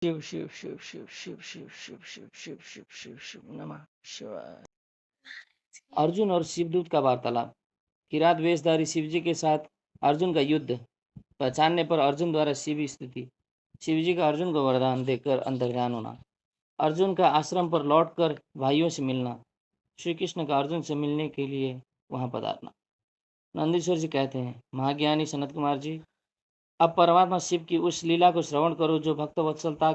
शिव शिव शिव शिव शिव शिव शिव शिव शिव शिव शिव शिव नमः शिवाय। अर्जुन और शिवदूत का वार्तालाप। किरात वेशधारी शिवजी के साथ अर्जुन का युद्ध। पहचानने पर अर्जुन द्वारा शिव स्तुति। शिवजी का अर्जुन को वरदान देकर अंतर्ध्यान होना। अर्जुन का आश्रम पर लौटकर भाइयों से मिलना। श्री कृष्ण का अर्जुन से मिलने के लिए वहां पधारना। नंदीश्वर जी कहते हैं, महाज्ञानी सनत कुमार जी, अब परमात्मा शिव की उस लीला को श्रवण करो जो भक्तवत्सलता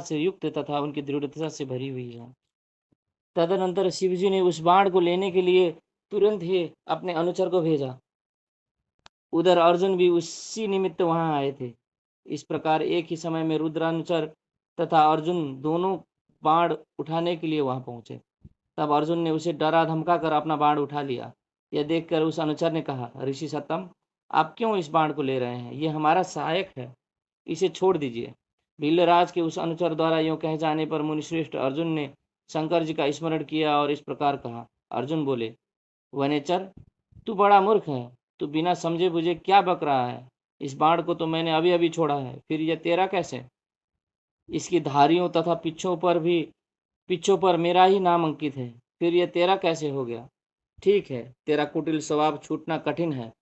से युक्त तथा उनकी दृढ़ता से भरी हुई है। तदनंतर शिवजी ने उस बाण को लेने के लिए तुरंत ही अपने अनुचर को भेजा। उधर अर्जुन भी उसी निमित्त वहां आए थे। इस प्रकार एक ही समय में रुद्रानुचर तथा अर्जुन दोनों बाण उठाने के लिए वहां पहुंचे। तब अर्जुन ने उसे डरा धमका कर अपना बाण उठा लिया। यह देखकर उस अनुचर ने कहा, ऋषि सत्तम, आप क्यों इस बाण को ले रहे हैं? ये हमारा सहायक है, इसे छोड़ दीजिए। भीलराज के उस अनुचर द्वारा यूं कह जाने पर मुनिश्रेष्ठ अर्जुन ने शंकर जी का स्मरण किया और इस प्रकार कहा। अर्जुन बोले, वनेचर, तू बड़ा मूर्ख है, तू बिना समझे बुझे क्या बक रहा है? इस बाण को तो मैंने अभी अभी छोड़ा है, फिर यह तेरा कैसे? इसकी धारियों तथा पिच्छों पर मेरा ही नाम अंकित है, फिर यह तेरा कैसे हो गया? ठीक है, तेरा कुटिल स्वभाव छूटना कठिन है।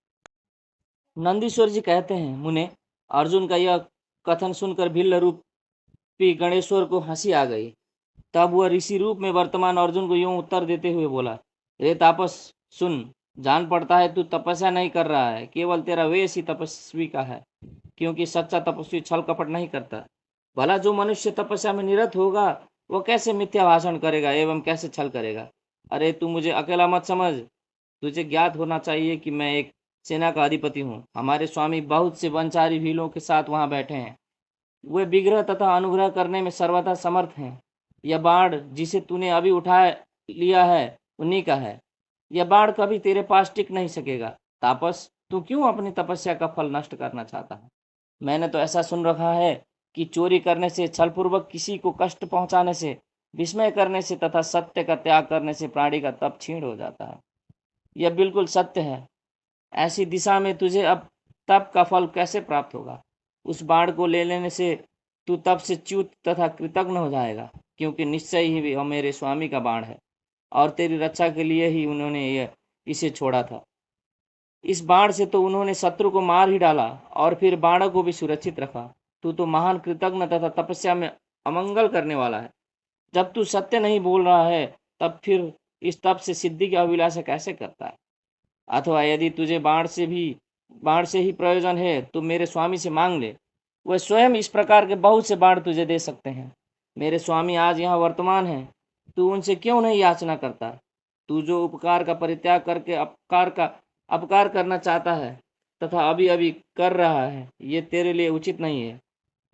नंदीश्वर जी कहते हैं, मुने, अर्जुन का यह कथन सुनकर भिल्ल रूपी गणेश्वर को हंसी आ गई। तब वह ऋषि रूप में वर्तमान अर्जुन को यूं उत्तर देते हुए बोला, रे तापस, सुन, जान पड़ता है तू तपस्या नहीं कर रहा है, केवल तेरा वेश ही तपस्वी का है, क्योंकि सच्चा तपस्वी छल कपट नहीं करता। भला जो मनुष्य तपस्या में निरत होगा वो कैसे मिथ्या भाषण करेगा एवं कैसे छल करेगा? अरे तू मुझे अकेला मत समझ, तुझे ज्ञात होना चाहिए कि मैं एक सेना का अधिपति हूँ। हमारे स्वामी बहुत से वनचारी भीलों के साथ वहां बैठे हैं। वे विग्रह तथा अनुग्रह करने में सर्वथा समर्थ हैं। यह बाण जिसे तूने अभी उठा लिया है उन्हीं का है। यह बाण कभी तेरे पास टिक नहीं सकेगा। तापस, तू क्यों अपनी तपस्या का फल नष्ट करना चाहता है? मैंने तो ऐसा सुन रखा है कि चोरी करने से, छलपूर्वक किसी को कष्ट पहुंचाने से, विस्मय करने से तथा सत्य का त्याग करने से प्राणी का तप क्षीण हो जाता है। यह बिल्कुल सत्य है। ऐसी दिशा में तुझे अब तप का फल कैसे प्राप्त होगा? उस बाण को ले लेने से तू तप से च्युत तथा कृतज्ञ हो जाएगा, क्योंकि निश्चय ही वह मेरे स्वामी का बाण है और तेरी रक्षा के लिए ही उन्होंने इसे छोड़ा था। इस बाण से तो उन्होंने शत्रु को मार ही डाला और फिर बाणों को भी सुरक्षित रखा। तू तो महान कृतज्ञ तथा तपस्या में अमंगल करने वाला है। जब तू सत्य नहीं बोल रहा है तब फिर इस तप से सिद्धि की अभिलाषा कैसे करता है? अथवा यदि तुझे बाण से ही प्रयोजन है तो मेरे स्वामी से मांग ले, वह स्वयं इस प्रकार के बहुत से बाण तुझे दे सकते हैं। मेरे स्वामी आज यहाँ वर्तमान है, तू उनसे क्यों नहीं याचना करता? तू जो उपकार का परित्याग करके अपकार करना चाहता है तथा अभी अभी कर रहा है, ये तेरे लिए उचित नहीं है।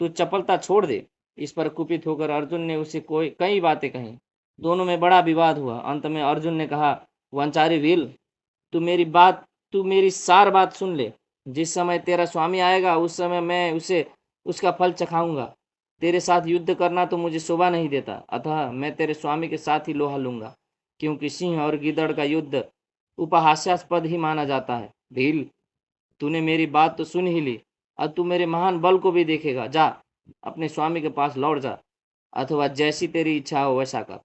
तू चपलता छोड़ दे। इस पर कुपित होकर अर्जुन ने उसे कई बातें कही। दोनों में बड़ा विवाद हुआ। अंत में अर्जुन ने कहा, वंचारी भील, तू मेरी सार बात सुन ले। जिस समय तेरा स्वामी आएगा उस समय मैं उसे उसका फल चखाऊंगा। तेरे साथ युद्ध करना तो मुझे शोभा नहीं देता, अतः मैं तेरे स्वामी के साथ ही लोहा लूंगा, क्योंकि सिंह और गिदड़ का युद्ध उपहास्यास्पद ही माना जाता है। भील, तूने मेरी बात तो सुन ही ली, अब तू मेरे महान बल को भी देखेगा। जा, अपने स्वामी के पास लौट जा, अथवा जैसी तेरी इच्छा हो वैसा कर।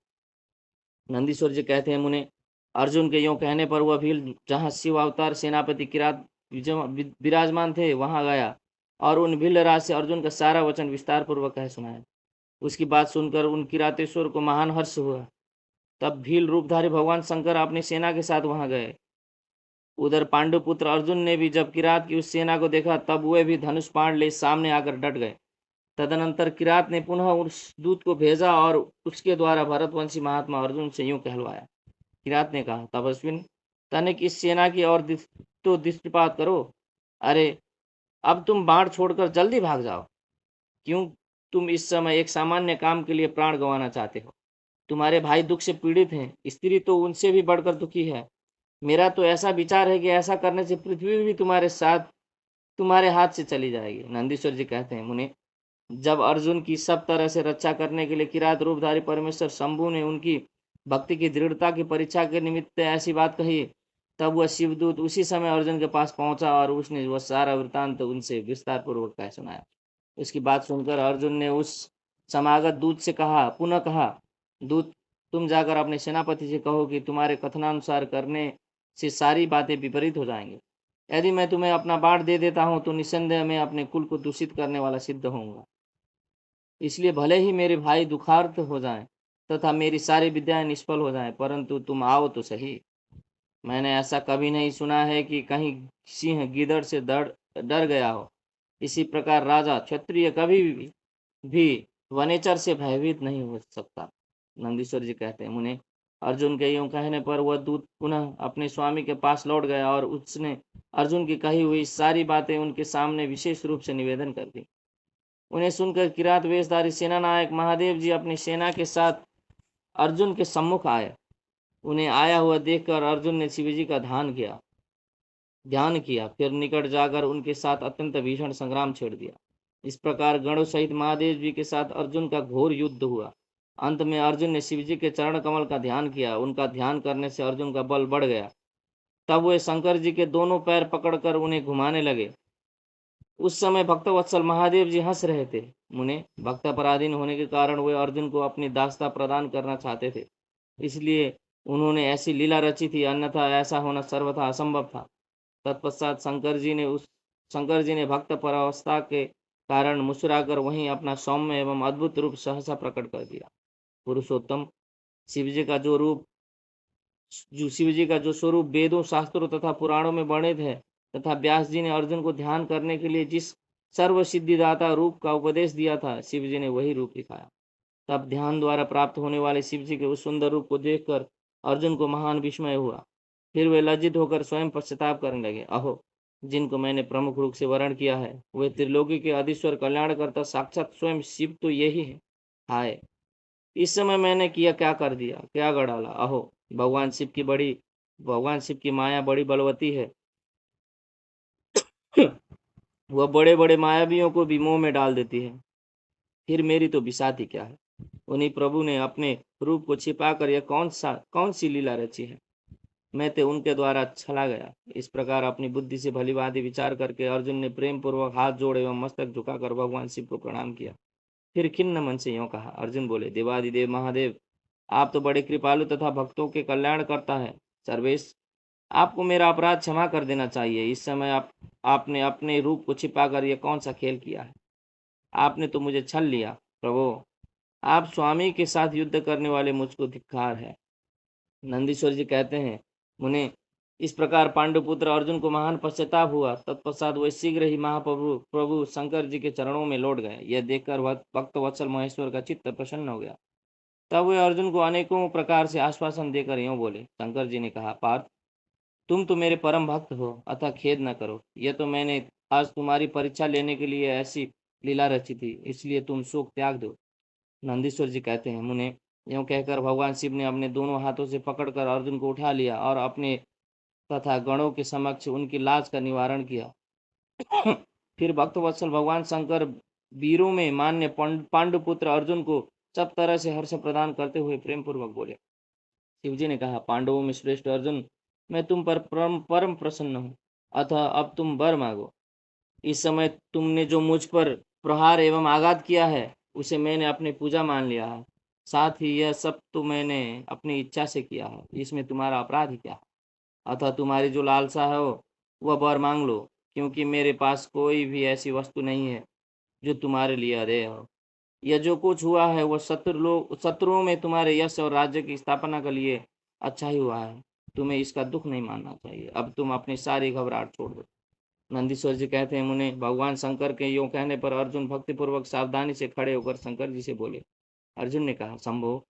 नंदीश्वर जी कहते हैं, मुने, अर्जुन के यूं कहने पर वह भील जहाँ शिव अवतार सेनापति किरात विराजमान थे वहां गया और उन भीलराज से अर्जुन का सारा वचन विस्तार पूर्वक कह सुनाया। उसकी बात सुनकर उन किरातेश्वर को महान हर्ष हुआ। तब भील रूपधारी भगवान शंकर अपनी सेना के साथ वहां गए। उधर पांडुपुत्र अर्जुन ने भी जब किरात की उस सेना को देखा तब वे भी धनुष बाण ले सामने आकर डट गए। तदनंतर किरात ने पुनः उस दूत को भेजा और उसके द्वारा भरतवंशी महात्मा अर्जुन से यूं कहलवाया। किरात ने कहा, तपस्विन, तनिक इस सेना की ओर तो दृष्टिपात करो। अरे अब तुम बाण छोड़कर जल्दी भाग जाओ। क्यों तुम इस समय एक सामान्य काम के लिए प्राण गंवाना चाहते हो? तुम्हारे भाई दुख से पीड़ित हैं, स्त्री तो उनसे भी बढ़कर दुखी है। मेरा तो ऐसा विचार है कि ऐसा करने से पृथ्वी भी तुम्हारे हाथ से चली जाएगी। नंदीश्वर जी कहते हैं, मुने, जब अर्जुन की सब तरह से रक्षा करने के लिए किरात रूपधारी परमेश्वर शंभु ने उनकी भक्ति की दृढ़ता की परीक्षा के निमित्त ऐसी बात कही, तब वह शिवदूत उसी समय अर्जुन के पास पहुंचा और उसने वह सारा वृतांत उनसे विस्तार पूर्वक कह सुनाया। उसकी बात सुनकर अर्जुन ने उस समागत दूत से पुनः कहा, दूत, तुम जाकर अपने सेनापति से कहो कि तुम्हारे कथनानुसार करने से सारी बातें विपरीत हो जाएंगी। यदि मैं तुम्हें अपना बाण दे देता हूं तो निस्संदेह मैं अपने कुल को दूषित करने वाला सिद्ध होऊंगा। इसलिए भले ही मेरे भाई दुखार्त हो जाएं तथा मेरी सारी विद्याएं निष्फल हो जाएं, परंतु तुम आओ तो सही। मैंने ऐसा कभी नहीं सुना है कि कहीं सिंह गीदड़ से डर डर गया हो। इसी प्रकार राजा क्षत्रिय कभी भी वनेचर से भयभीत नहीं हो सकता। नंदीश्वर जी कहते हैं, मुने, अर्जुन के यूं कहने पर वह दूत पुनः अपने स्वामी के पास लौट गया और उसने अर्जुन की कही हुई सारी बातें उनके सामने विशेष रूप से निवेदन कर दी। उन्हें सुनकर किरात वेशधारी सेना नायक महादेव जी अपनी सेना के साथ अर्जुन के सम्मुख आए। उन्हें आया हुआ देखकर अर्जुन ने शिवजी का ध्यान किया, फिर निकट जाकर उनके साथ अत्यंत भीषण संग्राम छेड़ दिया। इस प्रकार गणों सहित महादेव जी के साथ अर्जुन का घोर युद्ध हुआ। अंत में अर्जुन ने शिवजी के चरण कमल का ध्यान किया। उनका ध्यान करने से अर्जुन का बल बढ़ गया। तब वे शंकर जी के दोनों पैर पकड़कर उन्हें घुमाने लगे। उस समय भक्तवत्सल महादेव जी हंस रहे थे। मुने, भक्त पराधीन होने के कारण वे अर्जुन को अपनी दासता प्रदान करना चाहते थे, इसलिए उन्होंने ऐसी लीला रची थी, अन्यथा ऐसा होना सर्वथा असंभव था। तत्पश्चात शंकर जी ने भक्त परावस्था के कारण मुस्कुराकर वहीं अपना सौम्य एवं अद्भुत रूप सहसा प्रकट कर दिया। पुरुषोत्तम शिवजी का जो स्वरूप वेदों, शास्त्रों तथा पुराणों में वर्णित है तथा व्यास जी ने अर्जुन को ध्यान करने के लिए जिस सर्व सिद्धिदाता रूप का उपदेश दिया था, शिवजी ने वही रूप दिखाया। तब ध्यान द्वारा प्राप्त होने वाले शिवजी के उस सुंदर रूप को देखकर अर्जुन को महान विस्मय हुआ। फिर वे लज्जित होकर स्वयं पश्चाताप करने लगे। अहो, जिनको मैंने प्रमुख रूप से वर्ण किया है वे त्रिलोकी के अधीश्वर कल्याणकर्ता साक्षात स्वयं शिव तो यही है। हाय, इस समय मैंने क्या कर दिया, क्या गड़ाला। अहो, भगवान शिव की माया बड़ी बलवती है। वह बड़े बड़े मायावियों को भी मोह में डाल देती है। फिर मेरी तो बिसाती क्या है। उन्हीं प्रभु ने अपने रूप को छिपाकर यह कौन सी लीला रची है। मैं तो उनके द्वारा छला गया। इस प्रकार अपनी बुद्धि से भलीभांति विचार करके अर्जुन ने प्रेम पूर्वक हाथ जोड़े एवं मस्तक झुकाकर भगवान शिव को प्रणाम किया। फिर खिन्न मन से यूं कहा। अर्जुन बोले, देवादिदेव महादेव, आप तो बड़े कृपालु तथा भक्तों के कल्याण करता है। सर्वेश, आपको मेरा अपराध क्षमा कर देना चाहिए। इस समय आपने अपने रूप को छिपाकर यह कौन सा खेल किया है। आपने तो मुझे छल लिया। प्रभु, आप स्वामी के साथ युद्ध करने वाले मुझको धिक्कार है। नंदीश्वर जी कहते हैं, मुने, इस प्रकार पांडुपुत्र अर्जुन को महान पश्चाताप हुआ। तत्पश्चात वे शीघ्र ही प्रभु शंकर जी के चरणों में लौट गए। यह देखकर भक्त वत्सल महेश्वर का चित्त प्रसन्न हो गया। तब वे अर्जुन को अनेकों प्रकार से आश्वासन देकर यूं बोले। शंकर जी ने कहा, पार्थ, तुम तो मेरे परम भक्त हो, अतः खेद न करो। यह तो मैंने आज तुम्हारी परीक्षा लेने के लिए ऐसी लीला रची थी, इसलिए तुम शोक त्याग दो। नंदीश्वर जी कहते हैं, मुने, यूं कहकर भगवान शिव ने अपने दोनों हाथों से पकड़कर अर्जुन को उठा लिया और अपने तथा गणों के समक्ष उनकी लाज का निवारण किया। फिर भक्तवत्सल भगवान शंकर वीरों में मान्य पांडुपुत्र अर्जुन को सब तरह से हर्ष प्रदान करते हुए प्रेम पूर्वक बोले। शिवजी ने कहा, पांडवों में श्रेष्ठ अर्जुन, मैं तुम पर परम प्रसन्न हूँ, अतः अब तुम वर मांगो। इस समय तुमने जो मुझ पर प्रहार एवं आघात किया है उसे मैंने अपनी पूजा मान लिया है। साथ ही यह सब तो मैंने अपनी इच्छा से किया है, इसमें तुम्हारा अपराध ही क्या है। अतः तुम्हारी जो लालसा है वह वर मांग लो, क्योंकि मेरे पास कोई भी ऐसी वस्तु नहीं है जो तुम्हारे लिए अधेय हो। यह जो कुछ हुआ है वह शत्रुओं में तुम्हारे यश और राज्य की स्थापना के लिए अच्छा ही हुआ है। तुम्हें इसका दुख नहीं मानना चाहिए। अब तुम अपनी सारी घबराहट छोड़ दो। नंदीश्वर जी कहते हैं, मुने, भगवान शंकर के यूं कहने पर अर्जुन भक्तिपूर्वक सावधानी से खड़े होकर शंकर जी से बोले। अर्जुन ने कहा, शंभो,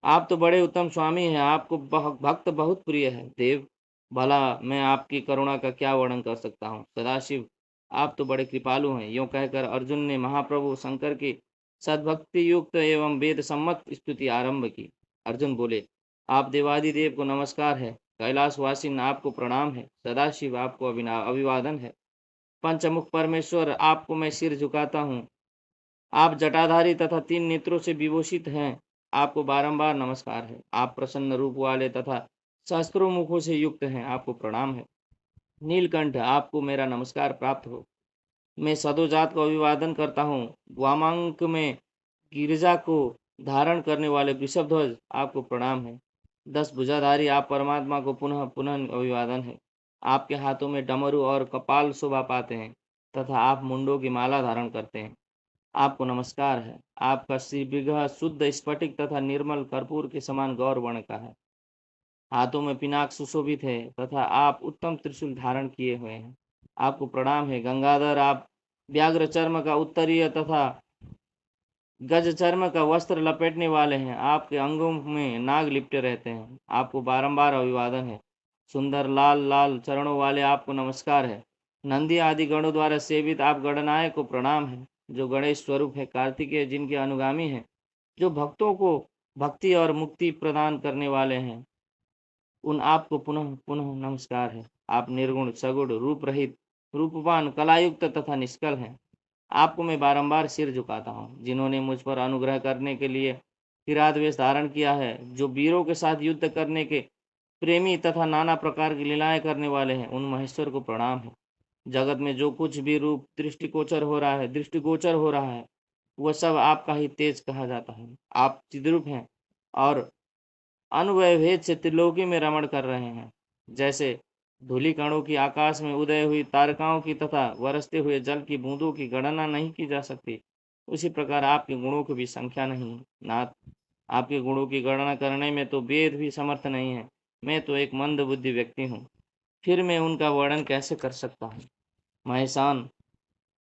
आप तो बड़े उत्तम स्वामी हैं, आपको भक्त बहुत प्रिय है। देव, भला मैं आपकी करुणा का क्या वर्णन कर सकता हूँ। सदाशिव, आप तो बड़े कृपालु हैं। यूं कहकर अर्जुन ने महाप्रभु शंकर की सद्भक्ति युक्त एवं वेद सम्मत स्तुति आरंभ की। अर्जुन बोले, आप देवादिदेव को नमस्कार है, कैलाशवासी आपको प्रणाम है, सदाशिव आपको अभिवादन है, पंचमुख परमेश्वर आपको मैं सिर झुकाता हूँ, आप जटाधारी तथा 3 नेत्रों से विभूषित हैं, आपको बारंबार नमस्कार है। आप प्रसन्न रूप वाले तथा सहस्त्रों मुखों से युक्त हैं, आपको प्रणाम है। नीलकंठ, आपको मेरा नमस्कार प्राप्त हो। मैं सदोजात को अभिवादन करता हूँ। वामांक में गिरिजा को धारण करने वाले वृषभध्वज, आपको प्रणाम है। 10 भुजाधारी आप परमात्मा को पुनः पुनः अभिवादन है। आपके हाथों में डमरू और कपाल शोभा पाते हैं तथा आप मुंडों की माला धारण करते हैं। आपको नमस्कार है। आपका श्रीविग्रह शुद्ध स्फटिक तथा निर्मल कर्पूर के समान गौर वर्ण का है। हाथों में पिनाक सुशोभित है तथा आप उत्तम त्रिशूल धारण किए हुए हैं। आपको प्रणाम है। गंगाधर, आप व्याघ्र चर्म का उत्तरीय तथा गज चर्म का वस्त्र लपेटने वाले हैं। आपके अंगों में नाग लिपटे रहते हैं। आपको बारंबार अभिवादन है। सुंदर लाल लाल चरणों वाले आपको नमस्कार है। नंदी आदि गणों द्वारा सेवित आप गणनायक को प्रणाम है। जो गणेश स्वरूप है, कार्तिकेय जिनके अनुगामी हैं, जो भक्तों को भक्ति और मुक्ति प्रदान करने वाले हैं, उन आपको पुनः पुनः नमस्कार है। आप निर्गुण सगुण रूप रहित रूपवान कलायुक्त तथा निष्कल हैं। आपको मैं बारंबार सिर झुकाता हूँ। जिन्होंने मुझ पर अनुग्रह करने के लिए किरात वेश धारण किया है, जो वीरों के साथ युद्ध करने के प्रेमी तथा नाना प्रकार की लीलाएं करने वाले हैं, उन महेश्वर को प्रणाम है। जगत में जो कुछ भी रूप दृष्टिगोचर हो रहा है, वह सब आपका ही तेज कहा जाता है। आप चिद्रूप हैं और अनुभव भेद से त्रिलोकी में रमण कर रहे हैं। जैसे धूलि कणों की आकाश में उदय हुई तारकाओं की तथा बरसते हुए जल की बूंदों की गणना नहीं की जा सकती, उसी प्रकार आपके गुणों की भी संख्या नहीं है। नाथ, आपके गुणों की गणना करने में तो वेद भी समर्थ नहीं है। मैं तो एक मंद बुद्धि व्यक्ति हूँ, फिर मैं उनका वर्णन कैसे कर सकता हूँ। महेशान,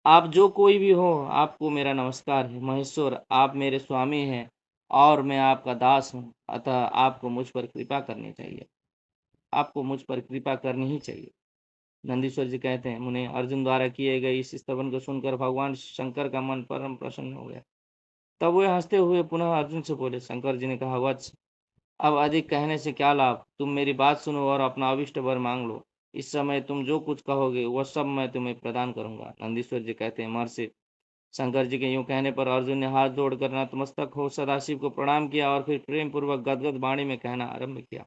आप जो कोई भी हो, आपको मेरा नमस्कार है। महेश्वर, आप मेरे स्वामी हैं और मैं आपका दास हूँ, अतः आपको मुझ पर कृपा करनी चाहिए। आपको मुझ पर कृपा करनी ही चाहिए। नंदीश्वर जी कहते हैं, मुने, अर्जुन द्वारा किए गए इस स्तवन को सुनकर भगवान शंकर का मन परम प्रसन्न हो गया। तब वे हंसते हुए पुनः अर्जुन से बोले। शंकर जी ने कहा, वत्स, अब अधिक कहने से क्या लाभ। तुम मेरी बात सुनो और अपना अभिष्ट वर मांग लो। इस समय तुम जो कुछ कहोगे वह सब मैं तुम्हें प्रदान करूंगा। नंदीश्वर जी कहते हैं, महर्षि शंकर जी के यूं कहने पर अर्जुन ने हाथ जोड़कर नतमस्तक हो सदाशिव को प्रणाम किया और फिर प्रेम पूर्वक गदगद वाणी में कहना आरंभ किया।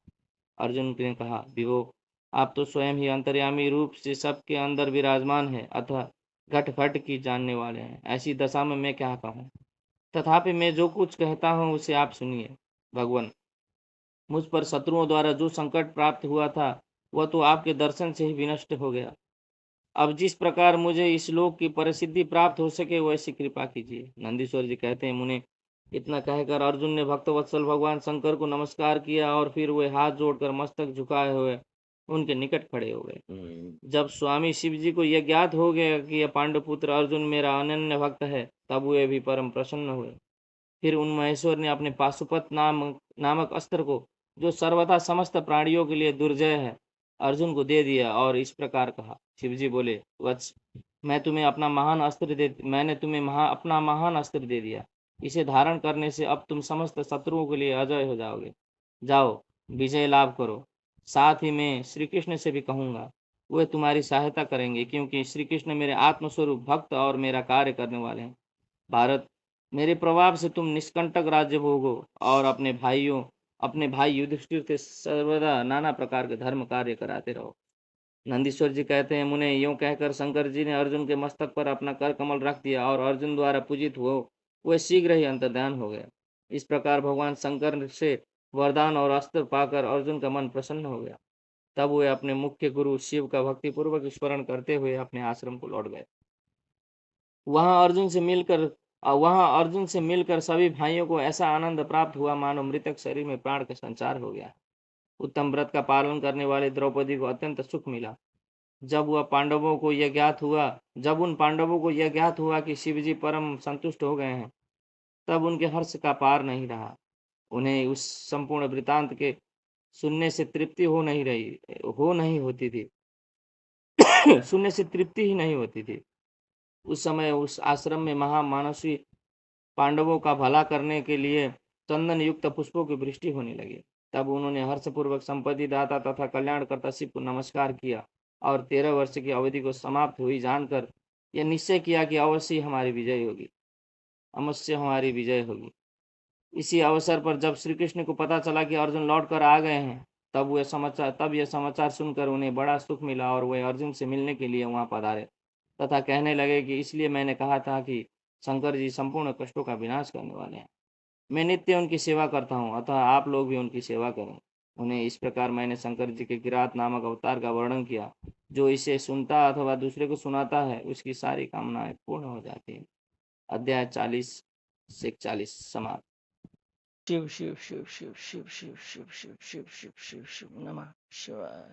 अर्जुन ने कहा, विभो, आप तो स्वयं ही अंतर्यामी रूप से सबके अंदर विराजमान है, अतः घट घट की जानने वाले हैं। ऐसी दशा में मैं क्या कहूँ। तथापि मैं जो कुछ कहता हूँ उसे आप सुनिए। भगवान, मुझ पर शत्रुओं द्वारा जो संकट प्राप्त हुआ था, वह तो आपके दर्शन से ही विनष्ट हो गया। अब जिस प्रकार मुझे इस लोक की परिसिद्धि प्राप्त हो सके, वैसी कृपा कीजिए। नंदीश्वर जी कहते हैं, मुने, इतना कहकर अर्जुन ने भक्तवत्सल भगवान शंकर को नमस्कार किया और फिर वे हाथ जोड़कर मस्तक झुकाए हुए उनके निकट खड़े हो गए। जब स्वामी शिव जी को यह ज्ञात हो गया कि यह पांडुपुत्र अर्जुन मेरा अनन्य भक्त है, तब वे भी परम प्रसन्न हुए। फिर उन महेश्वर ने अपने पाशुपत नामक अस्त्र को, जो सर्वथा समस्त प्राणियों के लिए दुर्जय है, अर्जुन को दे दिया और इस प्रकार कहा। शिवजी बोले, वत्स, मैंने तुम्हें अपना महान अस्त्र दे दिया। इसे धारण करने से अब तुम समस्त शत्रुओं के लिए अजय हो जाओगे। जाओ, विजय लाभ करो। साथ ही मैं श्री कृष्ण से भी कहूंगा, वे तुम्हारी सहायता करेंगे, क्योंकि श्री कृष्ण मेरे आत्मस्वरूप भक्त और मेरा कार्य करने वाले हैं। भारत, मेरे प्रभाव से तुम निष्कंटक राज्य भोगो और अपने भाई युधिष्ठिर से सर्वदा नाना प्रकार के धर्म कार्य कराते रहो। नंदीश्वर जी कहते हैं, मुने, यूं कहकर शंकर जी ने अर्जुन के मस्तक पर अपना कर कमल रख दिया और अर्जुन द्वारा पूजित हो वह शीघ्र ही अंतर्ध्यान हो गया। इस प्रकार भगवान शंकर से वरदान और अस्त्र पाकर अर्जुन का मन प्रसन्न हो गया। तब वे अपने मुख्य गुरु शिव का भक्तिपूर्वक स्मरण करते हुए अपने आश्रम को लौट गए। वहां अर्जुन से मिलकर सभी भाइयों को ऐसा आनंद प्राप्त हुआ मानो मृतक शरीर में प्राण का संचार हो गया। उत्तम व्रत का पालन करने वाले द्रौपदी को अत्यंत सुख मिला। जब उन पांडवों को यह ज्ञात हुआ कि शिवजी परम संतुष्ट हो गए हैं, तब उनके हर्ष का पार नहीं रहा। उन्हें उस संपूर्ण वृतांत के सुनने से तृप्ति सुनने से तृप्ति ही नहीं होती थी। उस समय उस आश्रम में महामानसी पांडवों का भला करने के लिए चंदन युक्त पुष्पों की वृष्टि होने लगी। तब उन्होंने हर्षपूर्वक संपत्ति दाता तथा कल्याणकर्ता शिव को नमस्कार किया और 13 वर्ष की अवधि को समाप्त हुई जानकर यह निश्चय किया कि अवश्य हमारी विजय होगी। इसी अवसर पर जब श्री कृष्ण को पता चला कि अर्जुन लौट कर आ गए हैं, तब यह समाचार सुनकर उन्हें बड़ा सुख मिला और वे अर्जुन से मिलने के लिए वहां पधारे। तथा कहने लगे कि इसलिए मैंने कहा था कि शंकर जी संपूर्ण कष्टों का विनाश करने वाले हैं। मैं नित्य उनकी सेवा करता हूँ, अतः आप लोग भी उनकी सेवा करें। उन्हें इस प्रकार मैंने शंकर जी के किरात नामक अवतार का वर्णन किया। जो इसे सुनता अथवा दूसरे को सुनाता है उसकी सारी कामनाएं पूर्ण हो जाती हैं। अध्याय 40 से 41 समाप्त। शिव शिव शिव शिव शिव शिव शिव शिव शिव शिव शिव शिव नमः शिवाय।